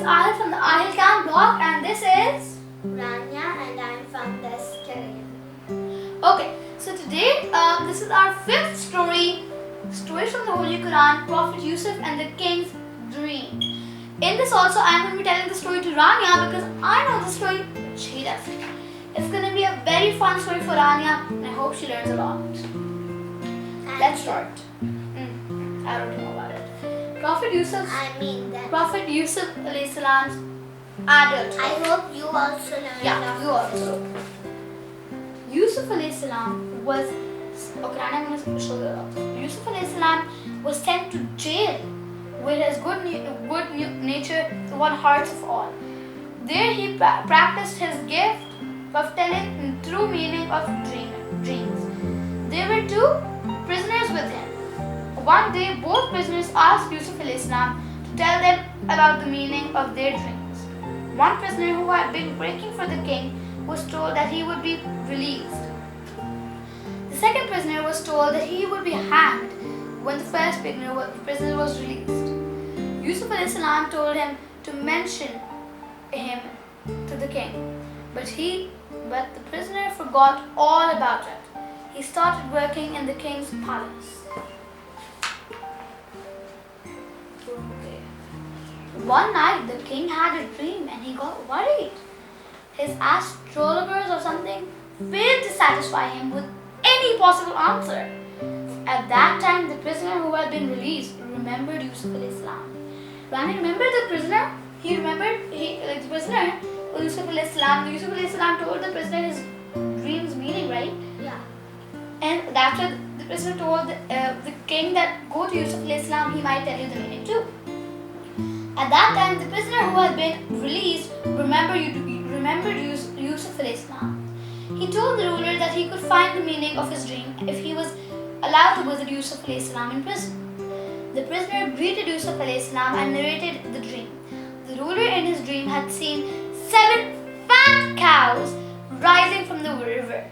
is Aahil from the Aahil Can blog, and this is Rania, and I'm from the Scary. Okay, so today this is our fifth story. Stories from the Holy Quran, Prophet Yousaf and the King's Dream. In this also, I'm going to be telling the story to Rania because I know the story, but she doesn't. It's going to be a very fun story for Rania, and I hope she learns a lot. Let's start. I don't know about it. Prophet Yousaf alayhi salam's adult. I hope you also learn. Yeah, you also. Yusuf alayhi salam was. Okay, I'm going to show you. Yusuf alayhi salam was sent to jail with his good nature won hearts of all. There he practiced his gift of telling the true meaning of dreams. There were two prisoners with him. One day, both prisoners asked Yusuf alayhi salam to tell them about the meaning of their dreams. One prisoner who had been working for the king was told that he would be released. The second prisoner was told that he would be hanged when the first prisoner was released. Yusuf alayhi salam told him to mention him to the king, but the prisoner forgot all about it. He started working in the king's palace. One night, the king had a dream and he got worried. His astrologers or something failed to satisfy him with any possible answer. At that time, the prisoner who had been released remembered Yusuf alayhi salam. Rani, remember the prisoner? He remembered the prisoner, Yusuf alayhi salam. Yusuf alayhi salam told the prisoner his dream's meaning, right? Yeah. And that's what the prisoner told the king that go to Yusuf alayhi salam, he might tell you the meaning too. At that time, the prisoner who had been released remembered Yusuf alayhi salam. He told the ruler that he could find the meaning of his dream if he was allowed to visit Yusuf alayhi salam in prison. The prisoner greeted Yusuf alayhi salam and narrated the dream. The ruler in his dream had seen 7 fat cows rising from the river,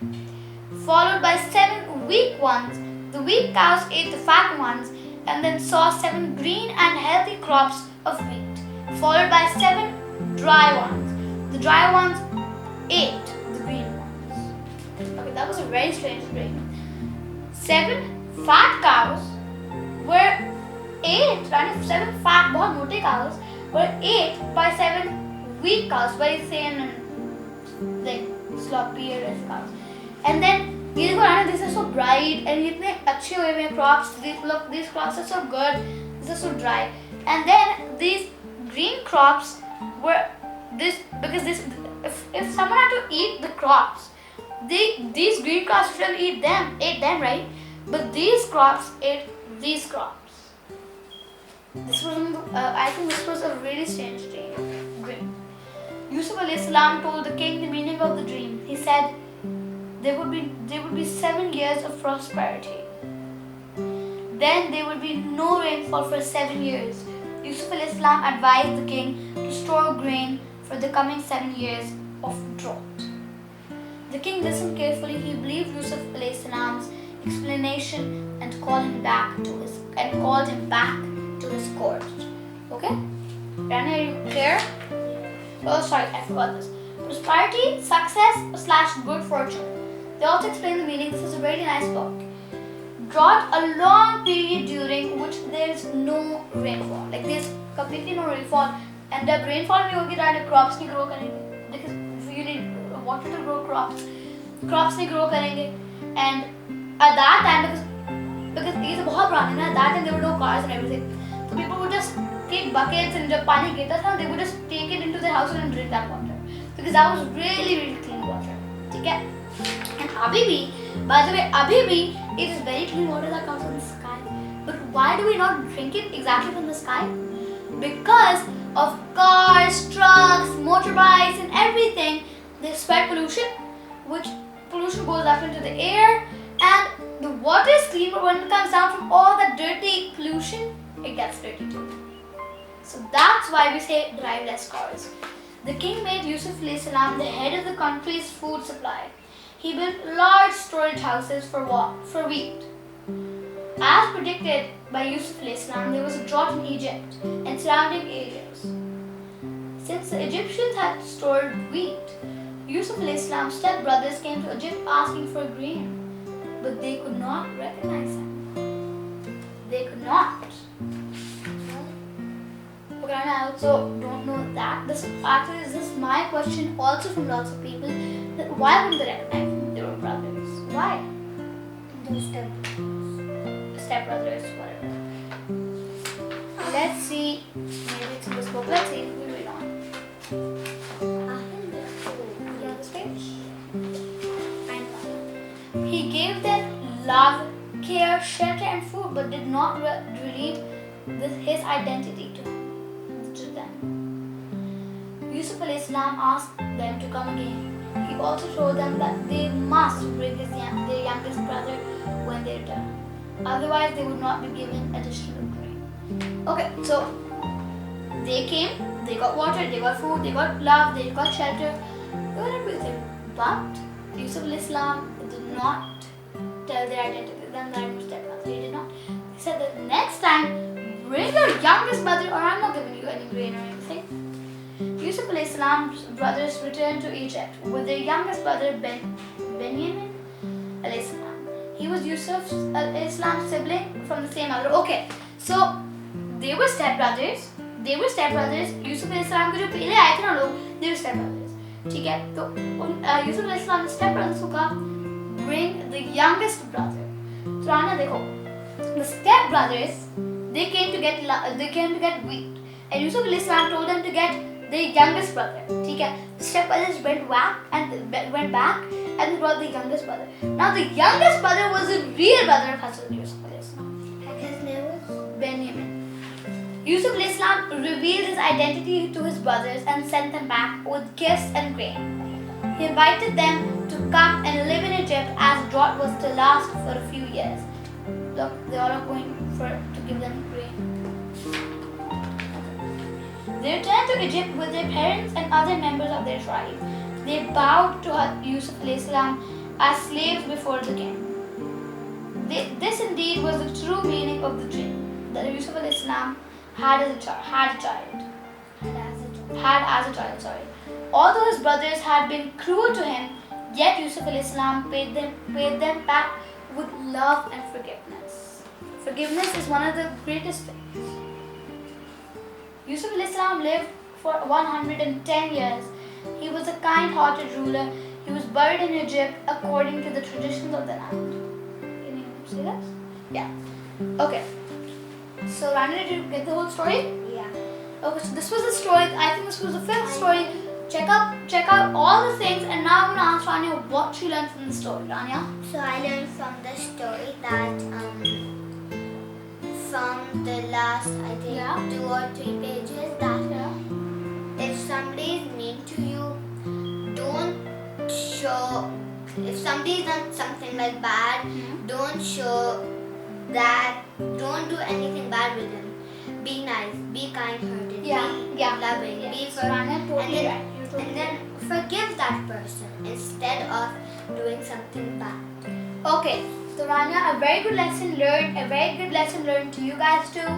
followed by 7 weak ones. The weak cows ate the fat ones and then saw 7 green and healthy crops of wheat, followed by 7 dry ones. The dry ones ate the green ones. Okay, that was a very strange dream. 7 fat cows were ate, 7 fat, बहुत मोटे cows were ate by 7 weak cows, very thin and like sloppy cows. And then these are so bright and इतने अच्छे हुए हैं crops. These crops are so good. These are so dry. And then these green crops were because if someone had to eat the crops, these green crops should ate them, right? But these crops ate these crops. This was I think this was a really strange dream. Yusuf alayhi salam told the king the meaning of the dream. He said there would be 7 years of prosperity. Then there would be no rainfall for 7 years. Yusuf alayhi salam advised the king to store grain for the coming 7 years of drought. The king listened carefully. He believed Yusuf alayhi salam's explanation and called him back to his court. Okay? Rania, are you clear? Oh, sorry, I forgot this. Prosperity, success / good fortune. They also explain the meaning. This is a very nice book. Drought, a long period during which there is no rainfall. Like there's completely no rainfall, and the rainfall नहीं होगी, then crops नहीं grow करेंगे. Because you need water to grow crops. Crops नहीं grow करेंगे, and at that time because these are बहुत पुराने ना, at that time there were no cars and everything. So people would just take buckets and जब पानी गिरता था, they would just take it into their house and drink that water because that was really clean water. ठीक है? And अभी भी, by the way, अभी भी it is very clean water that comes from the sky. But why do we not drink it exactly from the sky? Because of cars, trucks, motorbikes, and everything. They spread pollution, which pollution goes up into the air, and the water is clean, but when it comes down from all that dirty pollution, it gets dirty too. So that's why we say drive less cars. The king made Yusuf alayhi salam the head of the country's food supply. He built large storage houses for wheat. As predicted by Yusuf alayhi salam, there was a drought in Egypt and surrounding areas. Since the Egyptians had stored wheat, Yusuf Islam's stepbrothers came to Egypt asking for grain, but they could not recognize him. They could not. Okay, I also don't know that. This is my question also from lots of people, that why wouldn't they recognize him? They were brothers. Why? Those stepbrothers. Stepbrothers, whatever. Let's see. Maybe it's in this book. Let's see. We read on. You on this page? He gave them love, care, shelter, and food, but did not reveal his identity to them. Yusuf Islam asked them to come again. He also told them that they must bring their youngest brother when they return. Otherwise, they would not be given additional grain. Okay, so they came, they got water, they got food, they got love, they got shelter, they got everything. But Yusuf Islam did not tell their identity. Then that was their brother. He did not. He said that next time, bring your youngest brother, or I'm not giving you any grain or anything. Yusuf Islam's brothers returned to Egypt with their youngest brother Benjamin Islam. He was Yusuf's Islam's sibling from the same mother. Okay, so they were stepbrothers. Yusuf Islam के जो पहले आए थे ना लोग, they were stepbrothers. ठीक है, तो Yusuf Islam's stepbrothers को कहा, bring the youngest brother. तो राना देखो, the stepbrothers they came to get wheat, and Yusuf Islam told them to get the youngest brother. ठीक है, the stepbrothers went back and they brought the youngest brother. Now the youngest brother was the real brother of Hazrat Yousaf. And his name was Benjamin. Yusuf Islam revealed his identity to his brothers and sent them back with gifts and grain. He invited them to come and live in Egypt as drought was to last for a few years. Look, they all are going to give them grain. They returned to Egypt with their parents and other members of their tribe. They bowed to Yusuf Islam as slaves before the king. This indeed was the true meaning of the dream that Yusuf Islam had as a child. Although his brothers had been cruel to him, yet Yusuf Islam paid them back with love and forgiveness. Forgiveness is one of the greatest things. Yusuf Islam lived for 110 years. He was a kind-hearted ruler. He was buried in Egypt according to the traditions of the land. Can you see this? Yeah. Okay. So, Rania, did you get the whole story? yeah. Okay, so this was the story. I think this was the 5th story. Check out all the things, and now I'm gonna ask Rania what she learned from the story. Rania? So I learned from the story that from the last, I think, 2 or 3 pages, that if somebody is mean to you, don't show. If somebody done something like bad, don't show that. Don't do anything bad with them. Be nice. Be kind-hearted. Be loving. Yeah. Be So Rania, totally right. and then forgive that person instead of doing something bad. Okay, so Rania, a very good lesson learned to you guys too.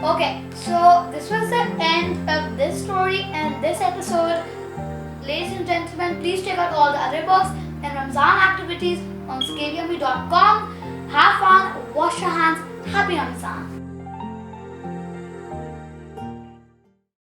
Okay, so this was the end of this story and this episode. Ladies and gentlemen, please check out all the other books and Ramzan activities on scalyummy.com. Have fun, wash your hands, happy Ramzan.